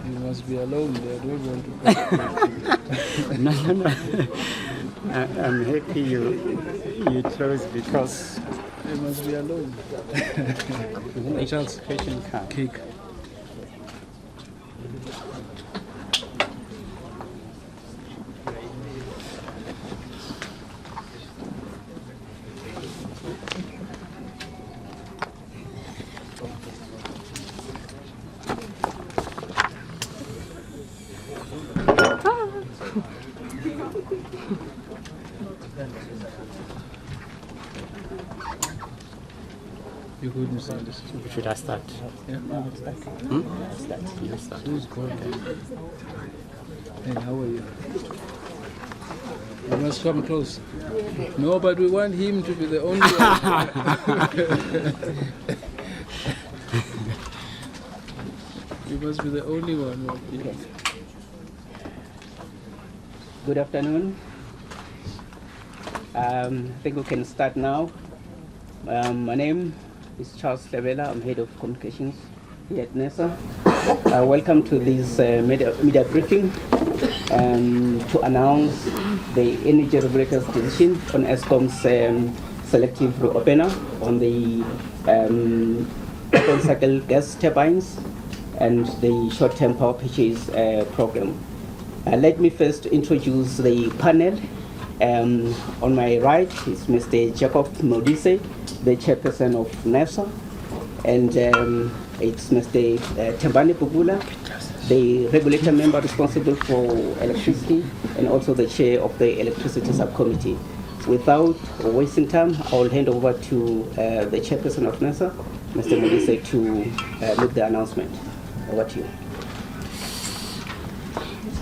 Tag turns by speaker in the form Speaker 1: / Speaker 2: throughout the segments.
Speaker 1: You must be alone. They don't want to.
Speaker 2: No. I'm happy you chose because
Speaker 1: You must be alone. Charles, cake. You couldn't say this.
Speaker 2: Should I start?
Speaker 1: Yeah, let's start.
Speaker 2: Start. You start.
Speaker 1: Who's going? Hey, how are you? You must come close. No, but we want him to be the only one. You must be the only one.
Speaker 3: Yes. Good afternoon. I think we can start now. My name is Charles Levela. I'm head of communications here at NERSA. Welcome to this media briefing to announce the energy regulator's decision on Eskom's selective reopener on the open cycle gas turbines and the short-term power purchase program. Let me first introduce the panel. On my right is Mr. Jacob Modise, the chairperson of NERSA, and it's Mr. Tembani Bugula, the regulator member responsible for electricity and also the chair of the electricity subcommittee. Without wasting time, I'll hand over to the chairperson of NERSA, Mr. Modise, to make the announcement. Over to you.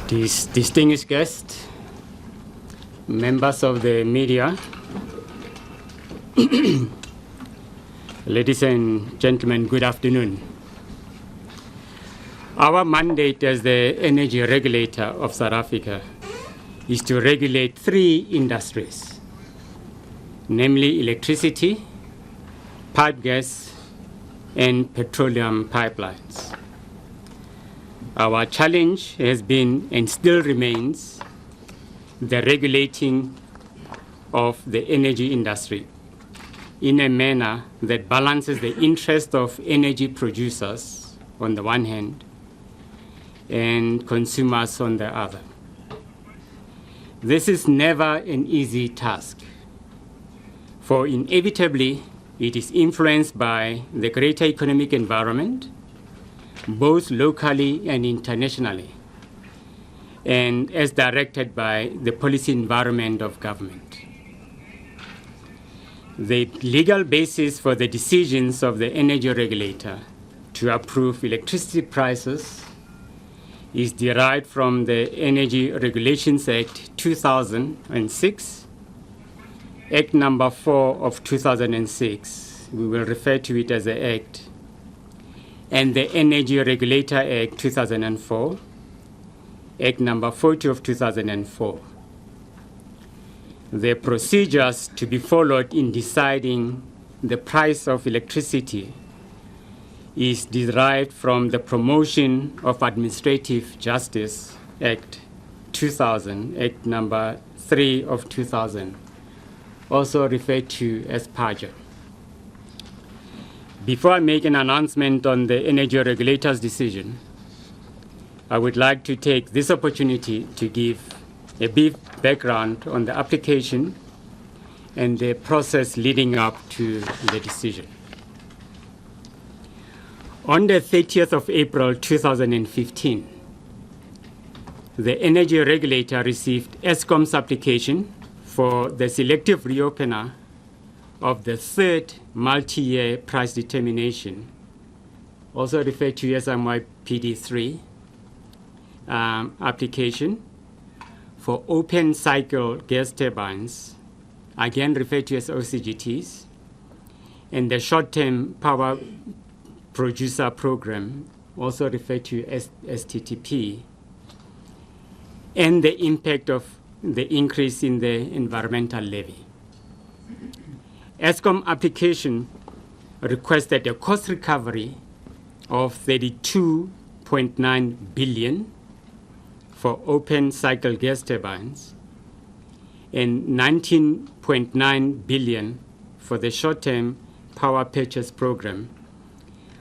Speaker 2: These distinguished guests, members of the media, ladies and gentlemen, good afternoon. Our mandate as the energy regulator of South Africa is to regulate three industries, namely electricity, pipe gas, and petroleum pipelines. Our challenge has been and still remains the regulating of the energy industry in a manner that balances the interest of energy producers on the one hand and consumers on the other. This is never an easy task, for inevitably it is influenced by the greater economic environment, both locally and internationally, and as directed by the policy environment of government. The legal basis for the decisions of the energy regulator to approve electricity prices is derived from the Energy Regulations Act 2006, Act number 4 of 2006, we will refer to it as the Act, and the Energy Regulator Act 2004, Act number 40 of 2004. The procedures to be followed in deciding the price of electricity is derived from the Promotion of Administrative Justice Act 2000, Act number 3 of 2000, also referred to as PAJA. Before I make an announcement on the energy regulator's decision, I would like to take this opportunity to give a brief background on the application and the process leading up to the decision. On the 30th of April 2015, the energy regulator received Eskom's application for the selective reopener of the third multi-year price determination, also referred to as MYPD3, application for open cycle gas turbines, again referred to as OCGTs, and the short-term power producer program, also referred to as STTP, and the impact of the increase in the environmental levy. Eskom application requested a cost recovery of 32.9 billion for open cycle gas turbines and 19.9 billion for the short-term power purchase program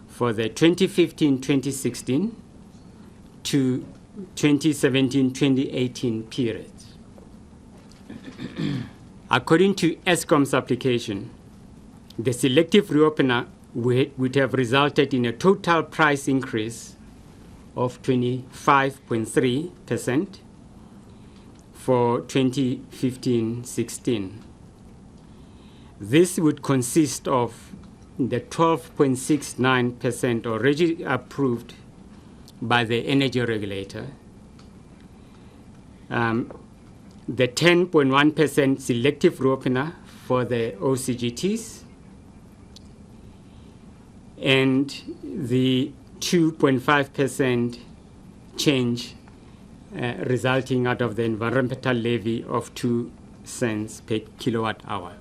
Speaker 2: for the 2015-2016 to 2017-2018 period. According to Eskom's application, the selective reopener would have resulted in a total price increase of 25.3% for 2015-16. This would consist of the 12.69% already approved by the energy regulator, the 10.1% selective reopener for the OCGTs, and the 2.5% change resulting out of the environmental levy of 2 cents per kilowatt hour.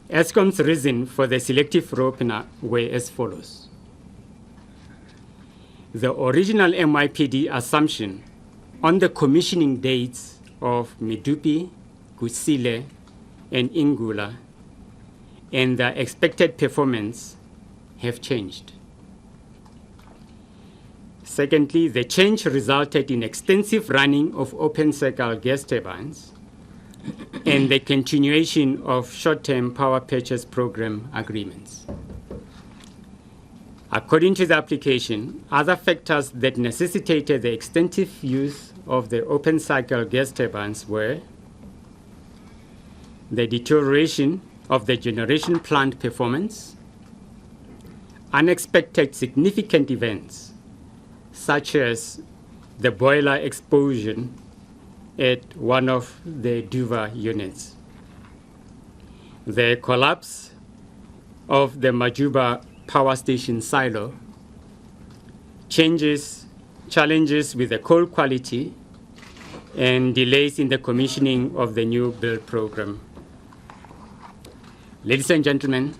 Speaker 2: Eskom's reason for the selective reopener were as follows. The original MYPD assumption on the commissioning dates of Medupi, Kusile, and Ingula and the expected performance have changed. Secondly, the change resulted in extensive running of open cycle gas turbines and the continuation of short-term power purchase program agreements. According to the application, other factors that necessitated the extensive use of the open cycle gas turbines were the deterioration of the generation plant performance, unexpected significant events such as the boiler explosion at one of the Duva units, the collapse of the Majuba power station silo, challenges with the coal quality, and delays in the commissioning of the new build program. Ladies and gentlemen,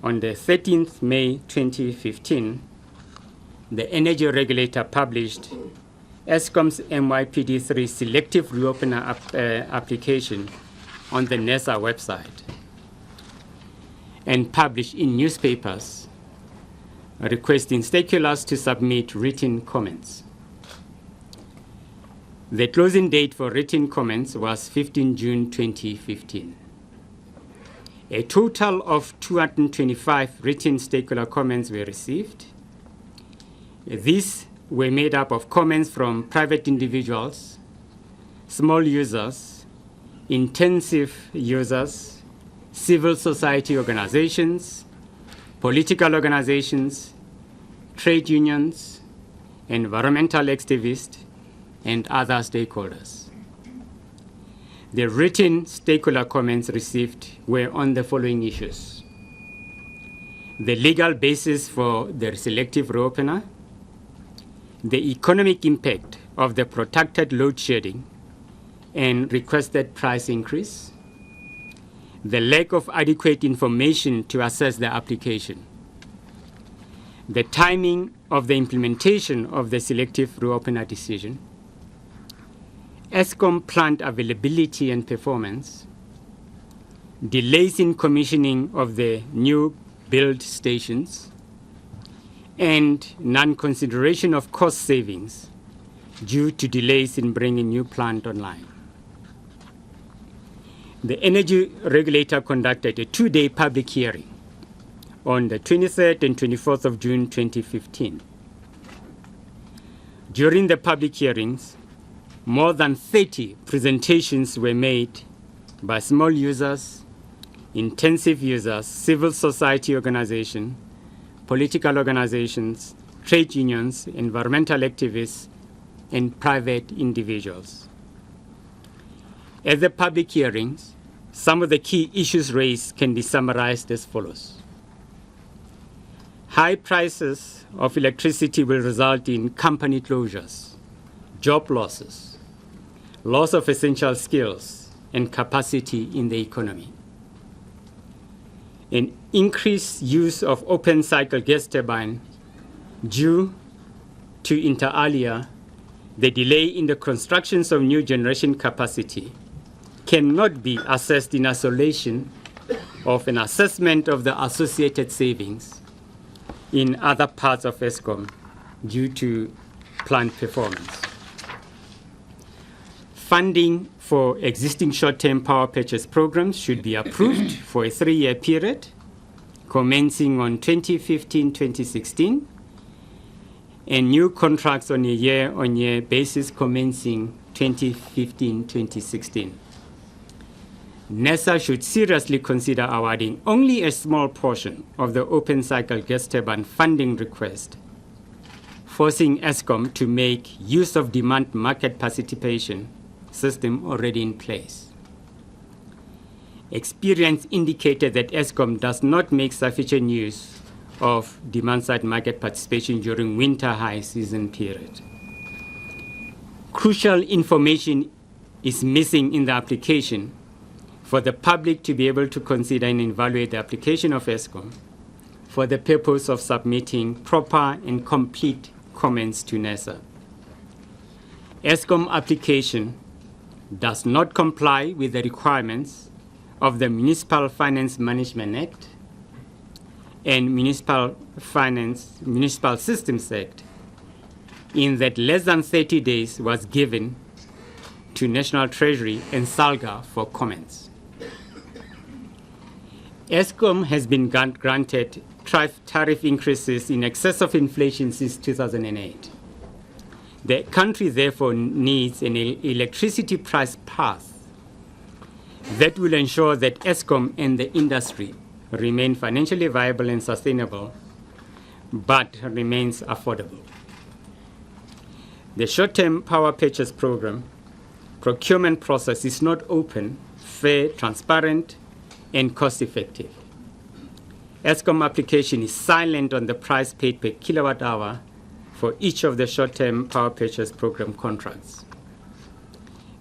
Speaker 2: on the 13th May 2015, the energy regulator published Eskom's MYPD3 selective reopener application on the NERSA website and published in newspapers requesting stakeholders to submit written comments. The closing date for written comments was 15 June 2015. A total of 225 written stakeholder comments were received. These were made up of comments from private individuals, small users, intensive users, civil society organizations, political organizations, trade unions, environmental activists, and other stakeholders. The written stakeholder comments received were on the following issues: the legal basis for the selective reopener, the economic impact of the protracted load shedding and requested price increase, the lack of adequate information to assess the application, the timing of the implementation of the selective reopener decision, Eskom plant availability and performance, delays in commissioning of the new build stations, and non-consideration of cost savings due to delays in bringing new plant online. The energy regulator conducted a 2-day public hearing on the 23rd and 24th of June 2015. During the public hearings, more than 30 presentations were made by small users, intensive users, civil society organizations, political organizations, trade unions, environmental activists, and private individuals. At the public hearings, some of the key issues raised can be summarized as follows. High prices of electricity will result in company closures, job losses, loss of essential skills, and capacity in the economy. an increased use of open cycle gas turbine due to inter alia, the delay in the constructions of new generation capacity cannot be assessed in isolation of an assessment of the associated savings in other parts of Eskom due to plant performance. Funding for existing short-term power purchase programs should be approved for a 3-year period commencing on 2015-2016, and new contracts on a year-on-year basis commencing 2015-2016. NERSA should seriously consider awarding only a small portion of the open cycle gas turbine funding request, forcing Eskom to make use of demand market participation system already in place. Experience indicated that Eskom does not make sufficient use of demand-side market participation during winter high season period. Crucial information is missing in the application for the public to be able to consider and evaluate the application of Eskom for the purpose of submitting proper and complete comments to NERSA. Eskom application does not comply with the requirements of the Municipal Finance Management Act and Municipal Systems Act, in that less than 30 days was given to National Treasury and SALGA for comments. Eskom has been granted tariff increases in excess of inflation since 2008. The country therefore needs an electricity price path that will ensure that Eskom and the industry remain financially viable and sustainable, but remains affordable. The short-term power purchase program procurement process is not open, fair, transparent, and cost-effective. Eskom application is silent on the price paid per kilowatt hour for each of the short-term power purchase program contracts.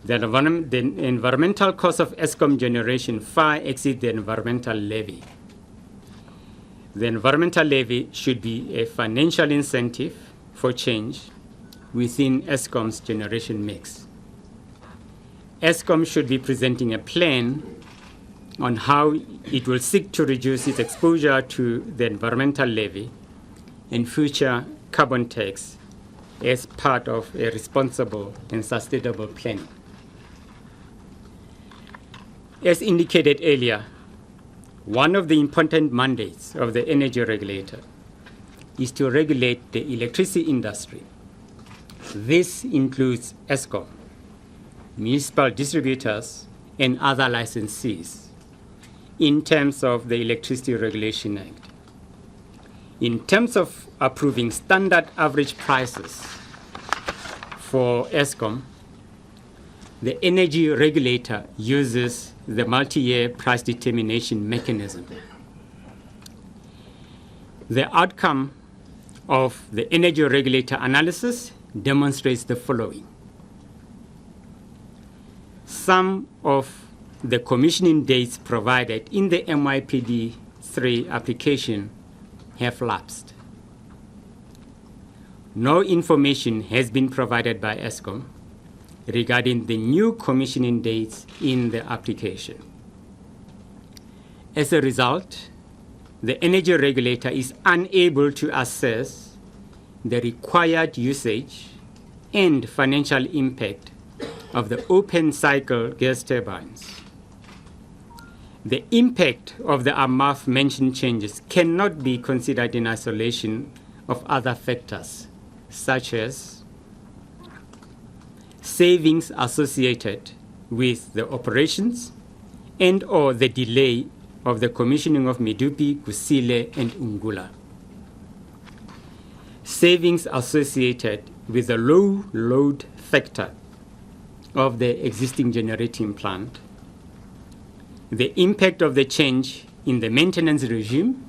Speaker 2: The environmental cost of Eskom generation far exceeds the environmental levy. The environmental levy should be a financial incentive for change within Eskom's generation mix. Eskom should be presenting a plan on how it will seek to reduce its exposure to the environmental levy and future carbon tax as part of a responsible and sustainable plan. As indicated earlier, one of the important mandates of the energy regulator is to regulate the electricity industry. This includes Eskom, municipal distributors, and other licensees in terms of the Electricity Regulation Act. In terms of approving standard average prices for Eskom, the energy regulator uses the multi-year price determination mechanism. The outcome of the energy regulator analysis demonstrates the following. Some of the commissioning dates provided in the MYPD 3 application have lapsed. No information has been provided by Eskom regarding the new commissioning dates in the application. As a result, the energy regulator is unable to assess the required usage and financial impact of the open cycle gas turbines. The impact of the above mentioned changes cannot be considered in isolation of other factors, such as savings associated with the operations and or the delay of the commissioning of Medupi, Kusile, and Ungula. Savings associated with the low load factor of the existing generating plant, the impact of the change in the maintenance regime,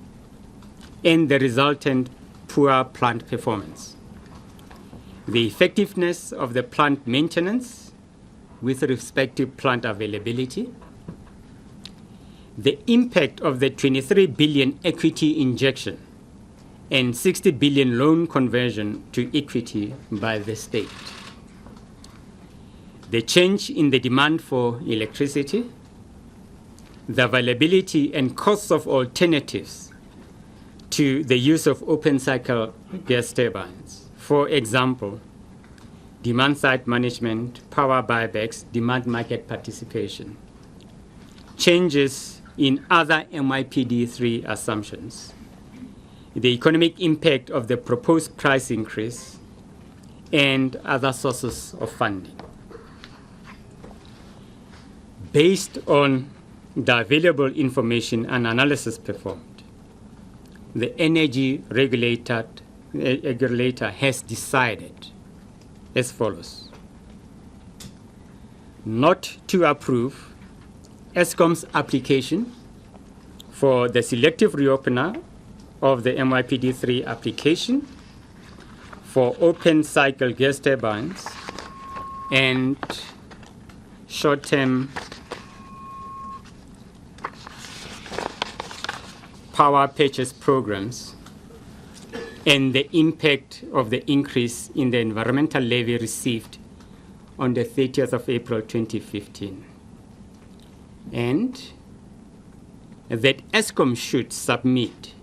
Speaker 2: and the resultant poor plant performance. The effectiveness of the plant maintenance with respect to plant availability, the impact of the 23 billion equity injection and 60 billion loan conversion to equity by the state, the change in the demand for electricity, the availability and costs of alternatives to the use of open cycle gas turbines. For example, demand side management, power buybacks, demand market participation, changes in other MYPD3 assumptions, the economic impact of the proposed price increase, and other sources of funding. Based on the available information and analysis performed, the energy regulator has decided as follows: not to approve Eskom's application for the selective reopener of the MYPD3 application for open cycle gas turbines and short-term power purchase programs, and the impact of the increase in the environmental levy received on the 30th of April 2015. And that Eskom should submit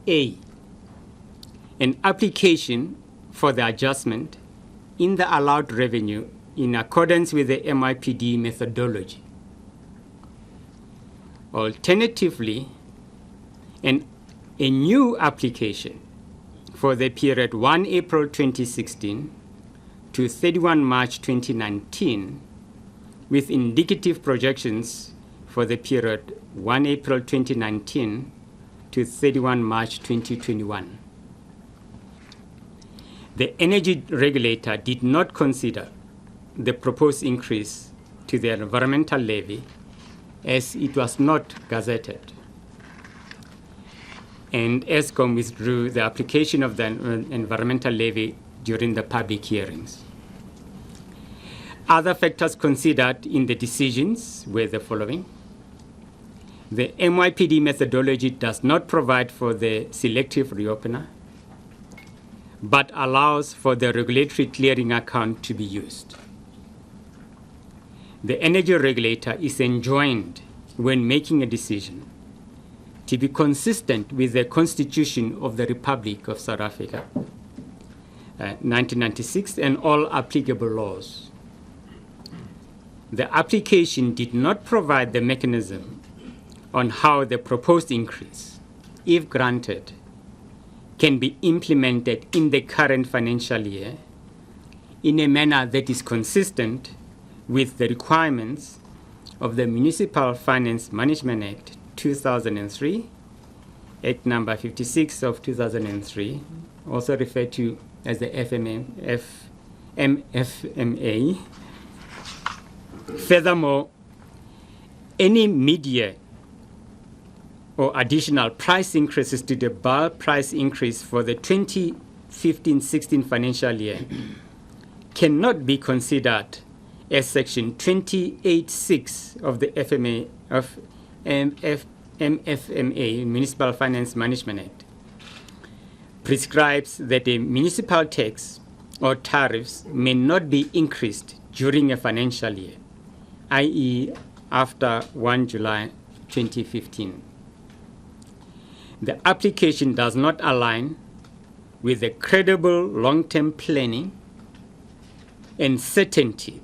Speaker 2: A, an application for the adjustment in the allowed revenue in accordance with the MYPD methodology. Alternatively, a new application for the period 1 April 2016 to 31 March 2019 with indicative projections for the period 1 April 2019 to 31 March 2021. The energy regulator did not consider the proposed increase to the environmental levy as it was not gazetted, and Eskom withdrew the application of the environmental levy during the public hearings. Other factors considered in the decisions were the following. The MYPD methodology does not provide for the selective reopener, but allows for the regulatory clearing account to be used. The energy regulator is enjoined, when making a decision, to be consistent with the Constitution of the Republic of South Africa, 1996, and all applicable laws. The application did not provide the mechanism on how the proposed increase, if granted, can be implemented in the current financial year in a manner that is consistent with the requirements of the Municipal Finance Management Act 2003, Act number 56 of 2003, also referred to as the MFMA. Furthermore, any mid-year or additional price increases to the bulk price increase for the 2015-16 financial year cannot be considered as Section 28.6 of the MFMA, Municipal Finance Management Act, prescribes that a municipal tax or tariffs may not be increased during a financial year, i.e. after 1 July 2015. The application does not align with the credible long-term planning and certainty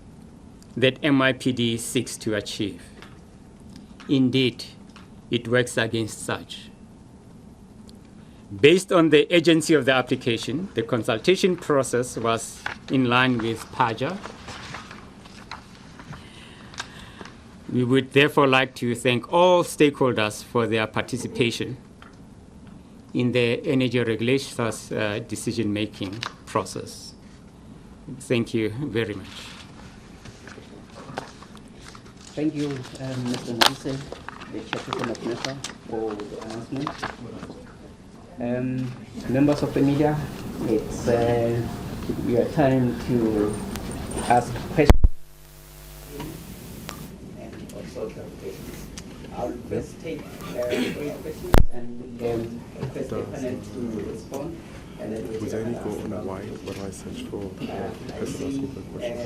Speaker 2: that MYPD seeks to achieve. Indeed, it works against such. Based on the urgency of the application, the consultation process was in line with PAJA. We would therefore like to thank all stakeholders for their participation in the energy regulator's decision-making process. Thank you very much.
Speaker 3: Thank you, Mr. Nandise, the chairperson of NERSA, for the announcement. Members of the media, it's your time to ask questions and also clarifications. questions, and we'll request the panel to respond. And then
Speaker 4: Was there any quote on why when I searched for the person asking for the question?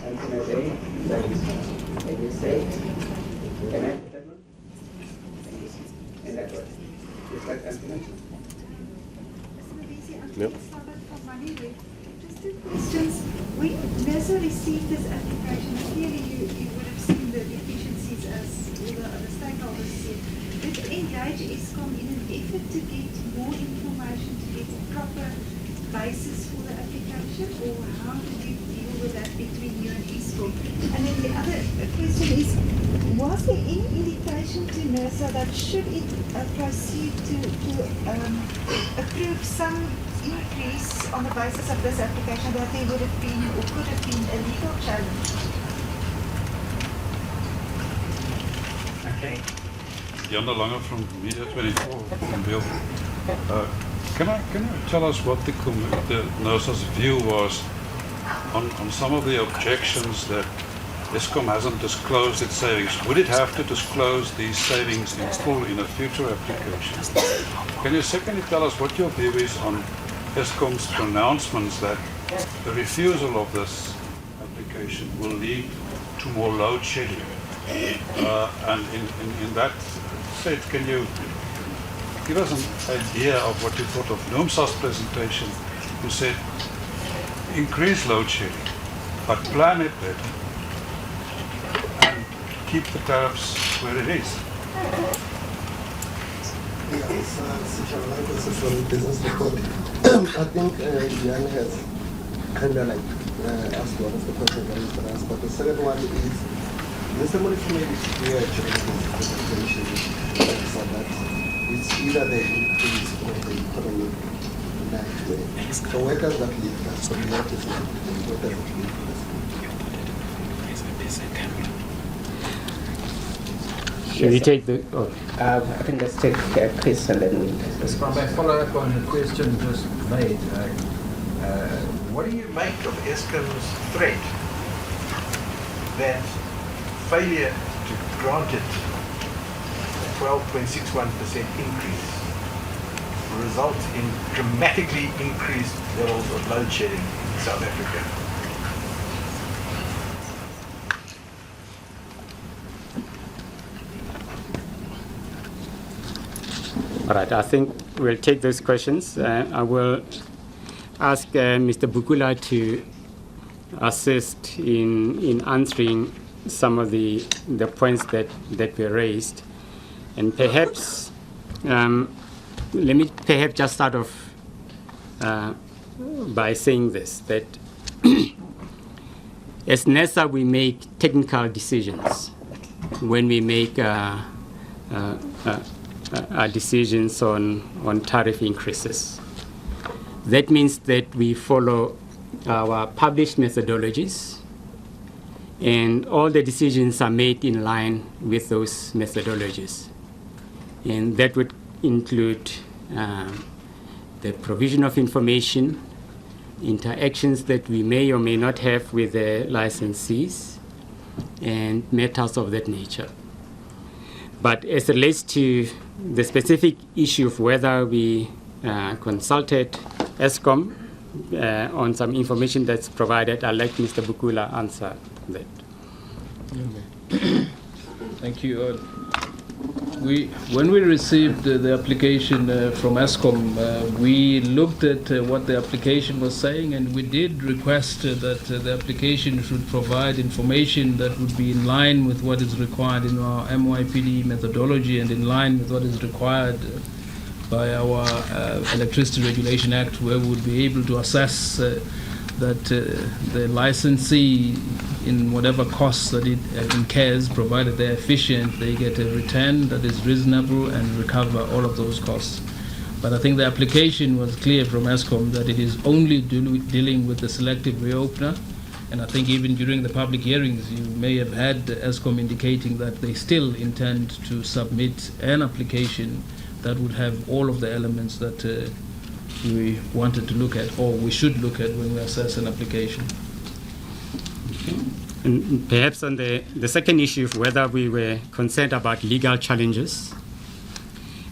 Speaker 3: I'm going to say that you say, can I put that one? And that one. Is that confidential?
Speaker 4: Yep.
Speaker 5: Just two questions. When NERSA received this application, clearly you would have seen the deficiencies as all the other stakeholders said. Did you engage Eskom in an effort to get more information, to get a proper basis for the application, or how did you deal with that between you and Eskom? And then the other question is, was there any indication to NERSA that should it proceed to approve some increase on the basis of this application, that there would have been or could have been a legal challenge?
Speaker 3: Okay.
Speaker 6: Jan de Lange from Media 24 from Beeld. Can you tell us what the NERSA's view was on some of the objections that Eskom hasn't disclosed its savings? Would it have to disclose these savings in full in a future application? Can you secondly tell us what your view is on Eskom's pronouncements that the refusal of this application will lead to more load shedding? And in that sense, can you give us an idea of what you thought of NERSA's presentation, who said increase load shedding, but plan it better and keep the tariffs where it is?
Speaker 7: I think Jan has kind of asked one of the questions that he's asked, but the second one is, there's somebody who made it clear during the presentation that it's either the increase or the economic life way. So where does that leave us? So where does it leave us?
Speaker 2: Should we take the... Oh.
Speaker 3: I can just take Chris and then we'll...
Speaker 8: If I may follow up on the question just made, what do you make of Eskom's threat that failure to grant it a 12.61% increase results in dramatically increased levels of load shedding in South Africa?
Speaker 2: All right, I think we'll take those questions. I will ask Mr. Bukula to assist in answering some of the points that were raised. And perhaps, let me perhaps just start off by saying this, that as NERSA, we make technical decisions when we make decisions on tariff increases. That means that we follow our published methodologies, and all the decisions are made in line with those methodologies. And that would include the provision of information, interactions that we may or may not have with the licensees, and matters of that nature. But as it relates to the specific issue of whether we consulted Eskom on some information that's provided, I'll let Mr. Bukula answer that.
Speaker 1: Okay. Thank you. When we received the application from Eskom, we looked at what the application was saying, and we did request that the application should provide information that would be in line with what is required in our MYPD methodology and in line with what is required by our Electricity Regulation Act, where we would be able to assess that the licensee, in whatever costs that it incurs, provided they're efficient, they get a return that is reasonable and recover all of those costs. But I think the application was clear from Eskom that it is only dealing with the selective reopener. And I think even during the public hearings, you may have had Eskom indicating that they still intend to submit an application that would have all of the elements that we wanted to look at, or we should look at when we assess an application.
Speaker 2: Okay. And perhaps on the second issue of whether we were concerned about legal challenges,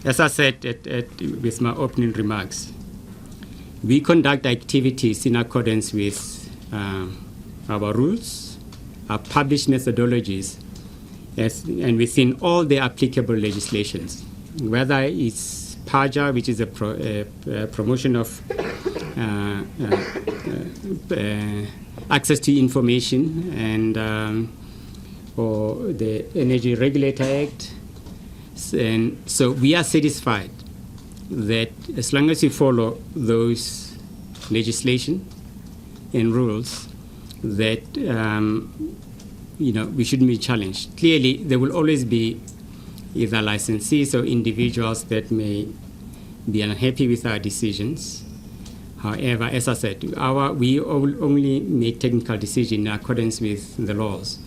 Speaker 2: as I said with my opening remarks, we conduct activities in accordance with our rules, our published methodologies, and within all the applicable legislations, whether it's PAJA, which is a promotion of access to information, and or the Energy Regulator Act. And so we are satisfied that as long as we follow those legislation and rules, that we shouldn't be challenged. Clearly, there will always be either licensees or individuals that may be unhappy with our decisions. However, as I said, we only make technical decisions in accordance with the laws.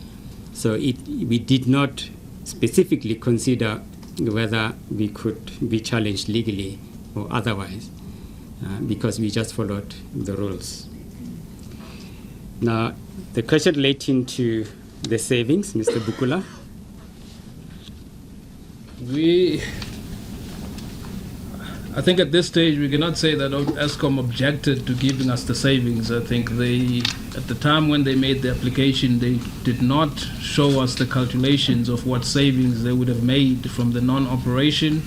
Speaker 2: So we did not specifically consider whether we could be challenged legally or otherwise, because we just followed the rules. Now, the question relating to the savings, Mr. Bukula.
Speaker 1: I think at this stage we cannot say that Eskom objected to giving us the savings. I think at the time when they made the application, they did not show us the calculations of what savings they would have made from the non-operation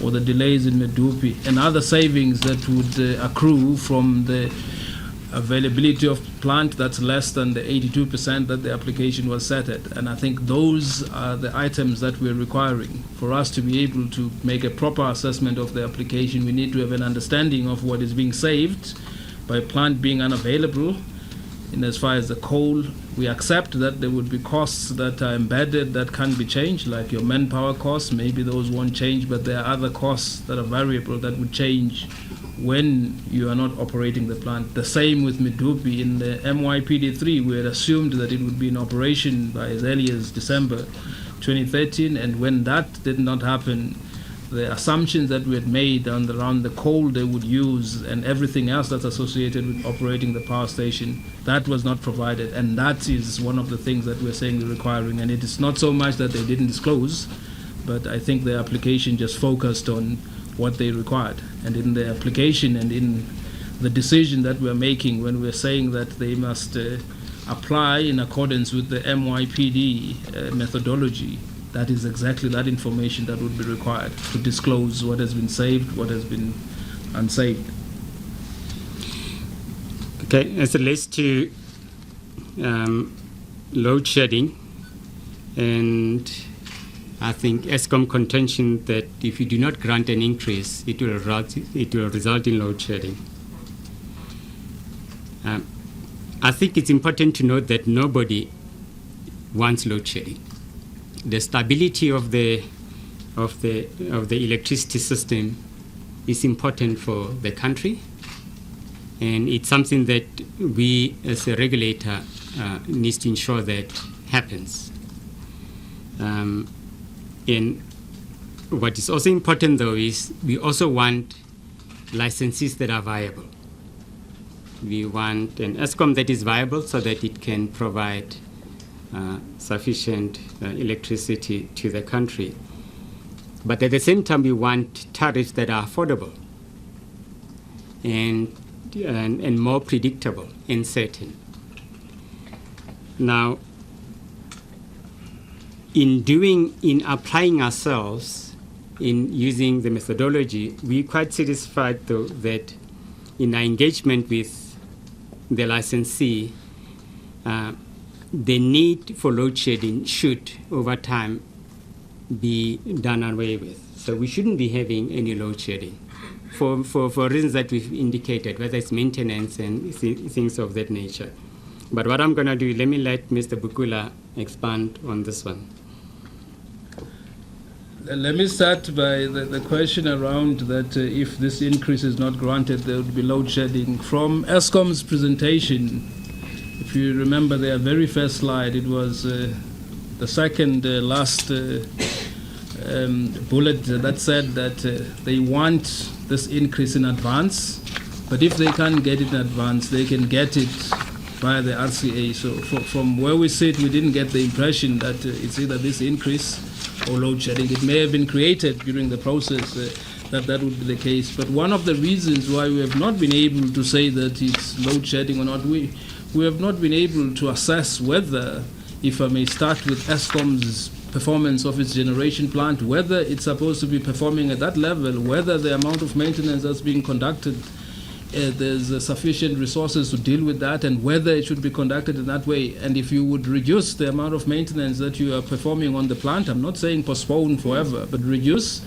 Speaker 1: or the delays in Medupi and other savings that would accrue from the availability of plant that's less than the 82% that the application was set at. And I think those are the items that we're requiring. For us to be able to make a proper assessment of the application, we need to have an understanding of what is being saved by plant being unavailable. In as far as the coal, we accept that there would be costs that are embedded that can be changed, like your manpower costs. Maybe those won't change, but there are other costs that are variable that would change when you are not operating the plant. The same with Medupi. In the MYPD3, we had assumed that it would be in operation by as early as December 2013, and when that did not happen, the assumptions that we had made around the coal they would use and everything else that's associated with operating the power station, that was not provided, and that is one of the things that we're saying we're requiring. And it is not so much that they didn't disclose, but I think the application just focused on what they required. And in the application and in the decision that we're making when we're saying that they must apply in accordance with the MYPD methodology, that is exactly that information that would be required to disclose what has been saved, what has been unsaved.
Speaker 2: Okay, as it relates to load shedding, and I think Eskom contention that if you do not grant an increase, it will result in load shedding. I think it's important to note that nobody wants load shedding. The stability of the electricity system is important for the country, and it's something that we as a regulator needs to ensure that happens. And what is also important, though, is we also want licenses that are viable. We want an Eskom that is viable so that it can provide sufficient electricity to the country. But at the same time, we want tariffs that are affordable and more predictable and certain. Now, in applying ourselves, in using the methodology, we're quite satisfied, though, that in our engagement with the licensee, the need for load shedding should, over time, be done away with. So we shouldn't be having any load shedding for reasons that we've indicated, whether it's maintenance and things of that nature. But what I'm going to do, let me let Mr. Bukula expand on this one.
Speaker 1: Let me start by the question around that if this increase is not granted, there would be load shedding. From Eskom's presentation, if you remember their very first slide, it was the second last bullet that said that they want this increase in advance, but if they can't get it in advance, they can get it via the RCA. So from where we sit, we didn't get the impression that it's either this increase or load shedding. It may have been created during the process that would be the case. But one of the reasons why we have not been able to say that it's load shedding or not, we have not been able to assess whether, if I may start with Eskom's performance of its generation plant, whether it's supposed to be performing at that level, whether the amount of maintenance that's being conducted, there's sufficient resources to deal with that, and whether it should be conducted in that way. And if you would reduce the amount of maintenance that you are performing on the plant, I'm not saying postpone forever, but reduce,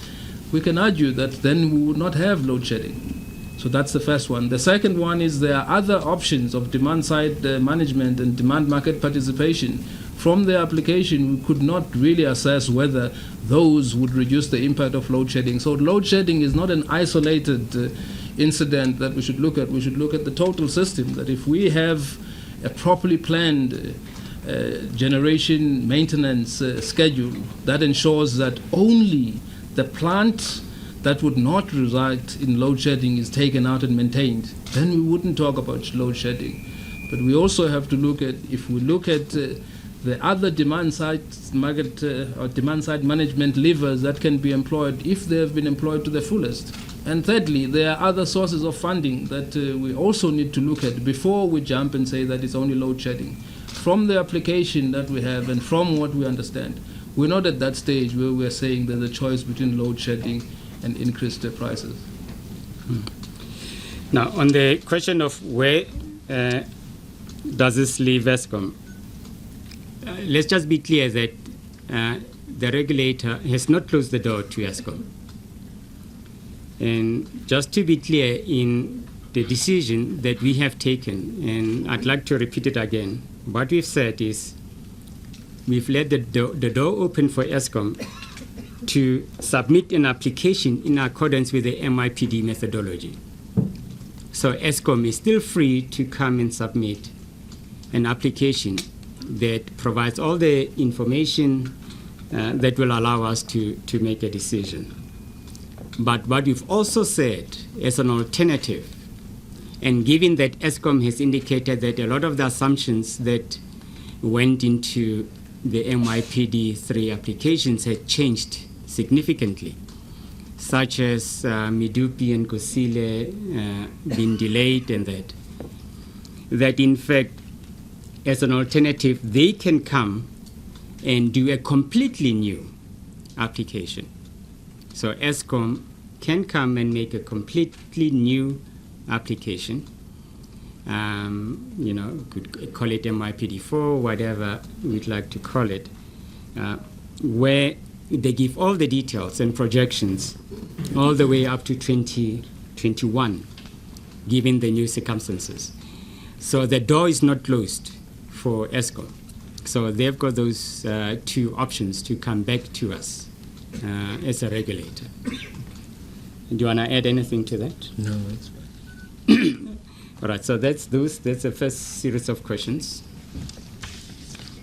Speaker 1: we can argue that then we would not have load shedding. So that's the first one. The second one is there are other options of demand-side management and demand market participation. From the application, we could not really assess whether those would reduce the impact of load shedding. So load shedding is not an isolated incident that we should look at. We should look at the total system, that if we have a properly planned generation maintenance schedule that ensures that only the plant that would not result in load shedding is taken out and maintained, then we wouldn't talk about load shedding. But we also have to look at, if we look at the other demand-side market or demand-side management levers that can be employed if they have been employed to the fullest. And thirdly, there are other sources of funding that we also need to look at before we jump and say that it's only load shedding. From the application that we have and from what we understand, we're not at that stage where we're saying there's a choice between load shedding and increased prices.
Speaker 2: Now, on the question of where does this leave Eskom, let's just be clear that the regulator has not closed the door to Eskom. And just to be clear, in the decision that we have taken, and I'd like to repeat it again, what we've said is we've let the door open for Eskom to submit an application in accordance with the MIPD methodology. So Eskom is still free to come and submit an application that provides all the information that will allow us to make a decision. But what we've also said as an alternative, and given that Eskom has indicated that a lot of the assumptions that went into the MIPD 3 applications had changed significantly, such as Medupi and Kusile being delayed, and that in fact, as an alternative, they can come and do a completely new application. So Eskom can come and make a completely new application. Could call it MIPD4, whatever we'd like to call it, where they give all the details and projections all the way up to 2021, given the new circumstances. So the door is not closed for Eskom. So they've got those two options to come back to us as a regulator. Do you want to add anything to that?
Speaker 1: No, it's fine.
Speaker 2: All right, so that's the first series of questions.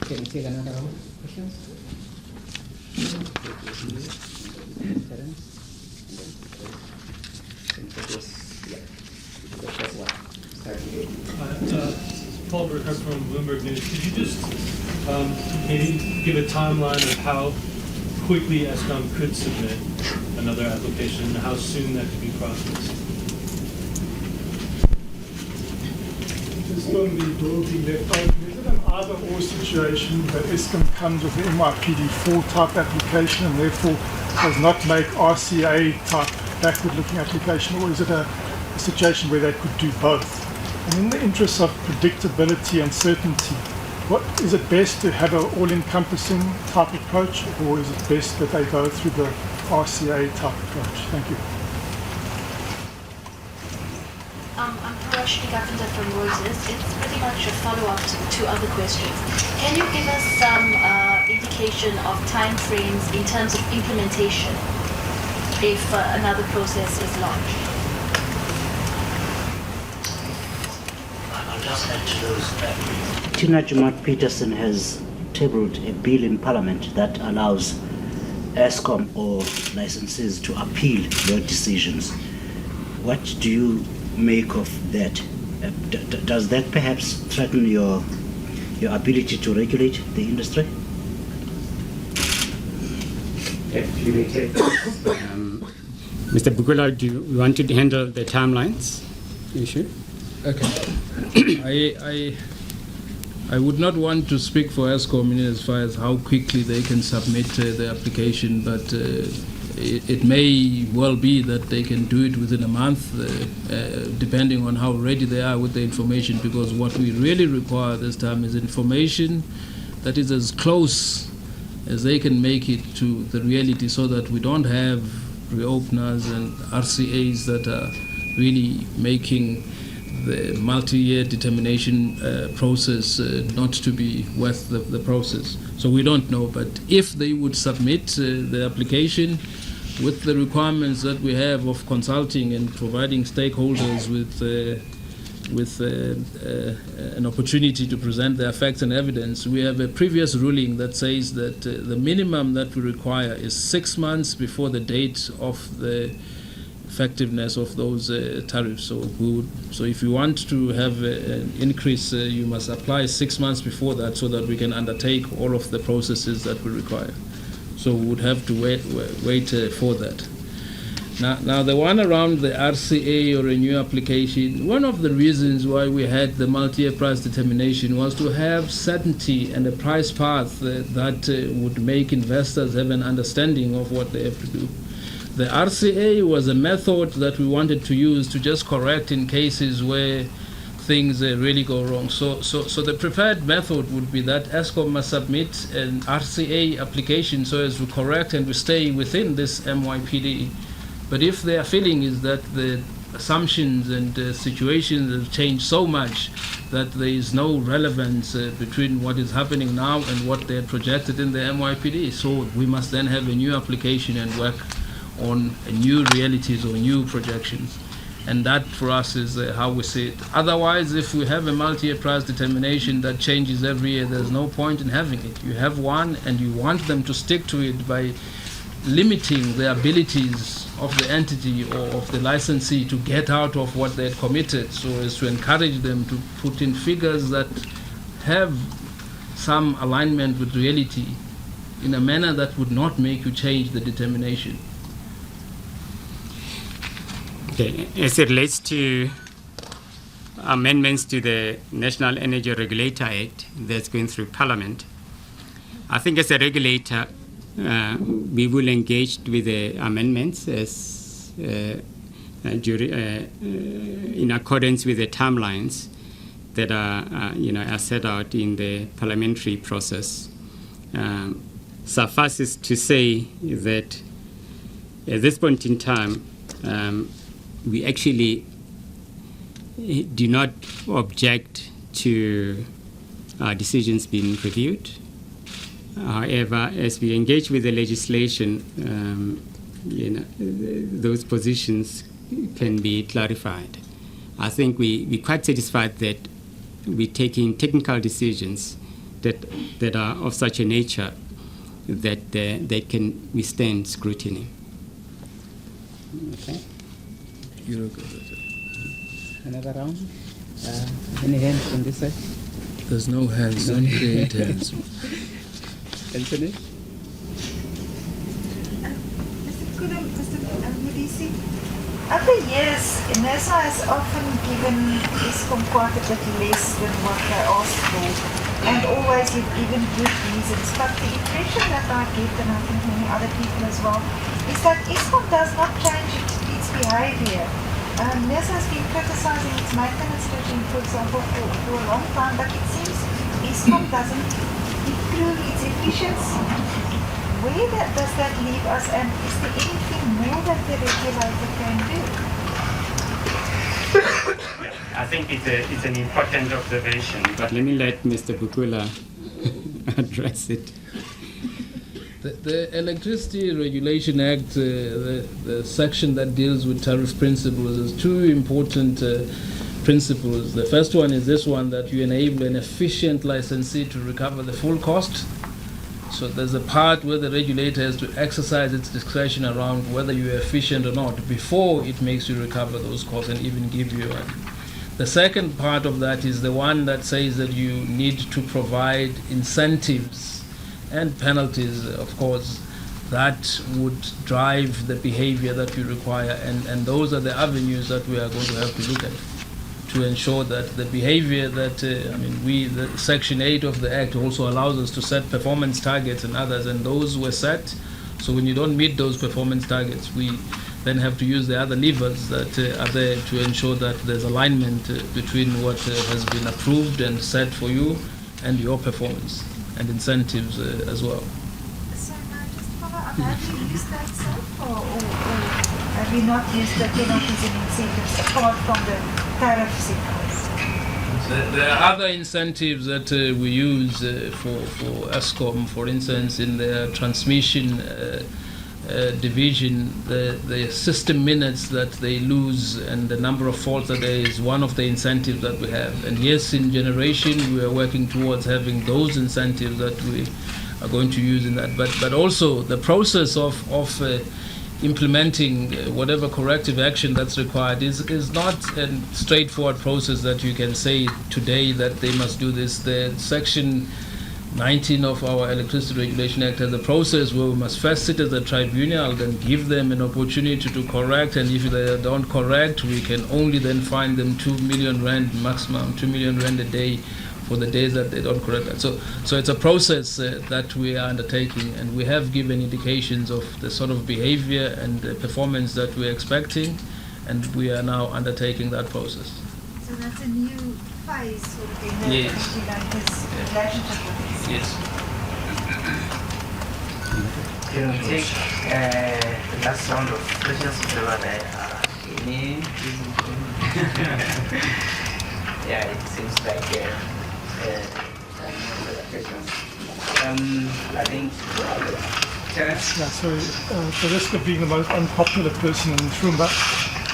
Speaker 3: Can we take another round of questions?
Speaker 9: Paul Burkhardt from Bloomberg News. Could you just maybe give a timeline of how quickly Eskom could submit another application and how soon that could be processed?
Speaker 10: Just on the door being left open, is it an either-or situation that Eskom comes with the MIPD4 type application and therefore does not make RCA type backward-looking application, or is it a situation where they could do both? And in the interest of predictability and certainty, what is it best to have an all-encompassing type approach, or is it best that they go through the RCA type approach? Thank you.
Speaker 11: I'm Parashni Gapinda from Reuters. It's pretty much a follow-up to other questions. Can you give us some indication of timeframes in terms of implementation if another process is launched?
Speaker 12: Tina Jumaat-Peterson has tabled a bill in Parliament that allows Eskom or licensees to appeal their decisions. What do you make of that? Does that perhaps threaten your ability to regulate the industry?
Speaker 2: Mr. Bukula, do you want to handle the timelines issue?
Speaker 1: Okay. I would not want to speak for Eskom as far as how quickly they can submit the application, but it may well be that they can do it within a month, depending on how ready they are with the information, because what we really require this time is information that is as close as they can make it to the reality, so that we don't have reopeners and RCAs that are really making the multi-year determination process not to be worth the process. So we don't know, but if they would submit the application with the requirements that we have of consulting and providing stakeholders with an opportunity to present their facts and evidence, we have a previous ruling that says that the minimum that we require is 6 months before the date of the effectiveness of those tariffs. So if you want to have an increase, you must apply 6 months before that, so that we can undertake all of the processes that we require. So we would have to wait for that. Now the one around the RCA or a new application, one of the reasons why we had the multi-year price determination was to have certainty and a price path that would make investors have an understanding of what they have to do. The RCA was a method that we wanted to use to just correct in cases where things really go wrong. So the preferred method would be that Eskom must submit an RCA application so as to correct and to stay within this MYPD. But if their feeling is that the assumptions and situations have changed so much that there is no relevance between what is happening now and what they had projected in the MYPD, so we must then have a new application and work on new realities or new projections. And that for us is how we see it. Otherwise, if we have a multi-year price determination that changes every year, there's no point in having it. You have one and you want them to stick to it by limiting the abilities of the entity or of the licensee to get out of what they had committed, so as to encourage them to put in figures that have some alignment with reality in a manner that would not make you change the determination.
Speaker 2: Okay, as it relates to amendments to the National Energy Regulator Act that's going through Parliament, I think as a regulator, we will engage with the amendments as in accordance with the timelines that are set out in the parliamentary process. Suffices to say that at this point in time, we actually do not object to decisions being reviewed. However, as we engage with the legislation, those positions can be clarified. I think we're quite satisfied that we're taking technical decisions that are of such a nature that they can withstand scrutiny. Okay.
Speaker 3: Another round? Any hands on this side?
Speaker 1: There's no hands, don't create hands.
Speaker 3: Anthony?
Speaker 5: Mr. Kudum, Mr. Mudisi, over years, NERSA has often given Eskom quite a bit less than what they asked for, and always you've given good reasons. But the impression that I get, and I think many other people as well, is that Eskom does not change its behavior. NERSA has been criticizing its maintenance regime, for example, for a long time, but it seems Eskom doesn't improve its efficiency. Where does that leave us, and is there anything more that the regulator can do?
Speaker 2: I think it's an important observation, but let me let Mr. Bukula address it.
Speaker 1: The Electricity Regulation Act, the section that deals with tariff principles, has two important principles. The first one is this one, that you enable an efficient licensee to recover the full cost. So there's a part where the regulator has to exercise its discretion around whether you're efficient or not before it makes you recover those costs and even give you one. The second part of that is the one that says that you need to provide incentives and penalties, of course, that would drive the behavior that you require. And those are the avenues that we are going to have to look at to ensure that the behavior that, the Section 8 of the Act also allows us to set performance targets and others, and those were set. So when you don't meet those performance targets, we then have to use the other levers that are there to ensure that there's alignment between what has been approved and set for you and your performance and incentives as well.
Speaker 5: So now just follow up, have you used that SAP or have you not used the penalties and incentives apart from the tariff sequence?
Speaker 1: There are other incentives that we use for Eskom, for instance, in the transmission division, the system minutes that they lose and the number of faults that there is one of the incentives that we have. And yes, in generation, we are working towards having those incentives that we are going to use in that. But also the process of implementing whatever corrective action that's required is not a straightforward process that you can say today that they must do this. The Section 19 of our Electricity Regulation Act has a process where we must first sit as a tribunal, then give them an opportunity to correct, and if they don't correct, we can only then fine them 2 million rand, maximum 2 million rand a day for the days that they don't correct that. So it's a process that we are undertaking, and we have given indications of the sort of behavior and performance that we're expecting, and we are now undertaking that process.
Speaker 5: So that's a new phase sort of in the
Speaker 1: Yes.
Speaker 5: regulators' relationship with this.
Speaker 1: Yes.
Speaker 3: Can we take the last round of questions if there were any? Yeah, it seems like questions. I think Tariff.
Speaker 10: Yeah, so the risk of being the most unpopular person in this room, but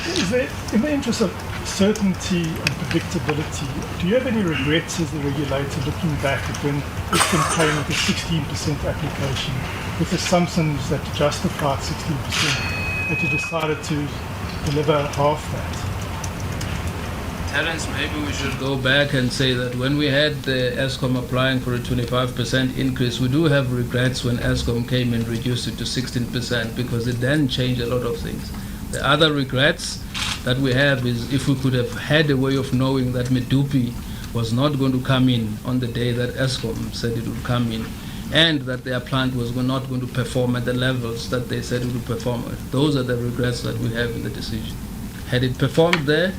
Speaker 10: is there, in the interest of certainty and predictability, do you have any regrets as the regulator looking back at when Eskom came with a 16% application with assumptions that justified 16%, that you decided to deliver half that?
Speaker 1: Terence, maybe we should go back and say that when we had the Eskom applying for a 25% increase, we do have regrets when Eskom came and reduced it to 16% because it then changed a lot of things. The other regrets that we have is if we could have had a way of knowing that Medupi was not going to come in on the day that Eskom said it would come in, and that their plant was not going to perform at the levels that they said it would perform at. Those are the regrets that we have in the decision. Had it performed there,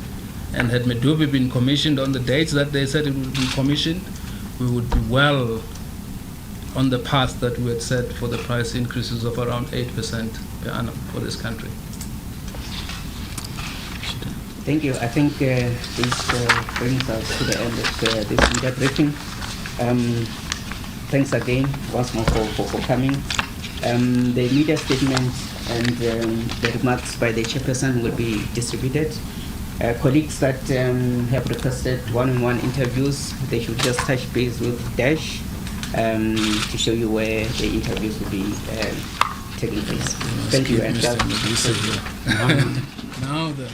Speaker 1: and had Medupi been commissioned on the dates that they said it would be commissioned, we would be well on the path that we had set for the price increases of around 8% per annum for this country.
Speaker 3: Thank you. I think this brings us to the end of this media briefing. Thanks again once more for coming. The media statement and the remarks by the chairperson will be distributed. Colleagues that have requested one-on-one interviews, they should just touch base with Dash to show you where the interviews will be taking place. Thank you. And
Speaker 1: now the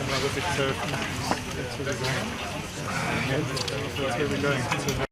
Speaker 10: Another big turkey. That's where we're going.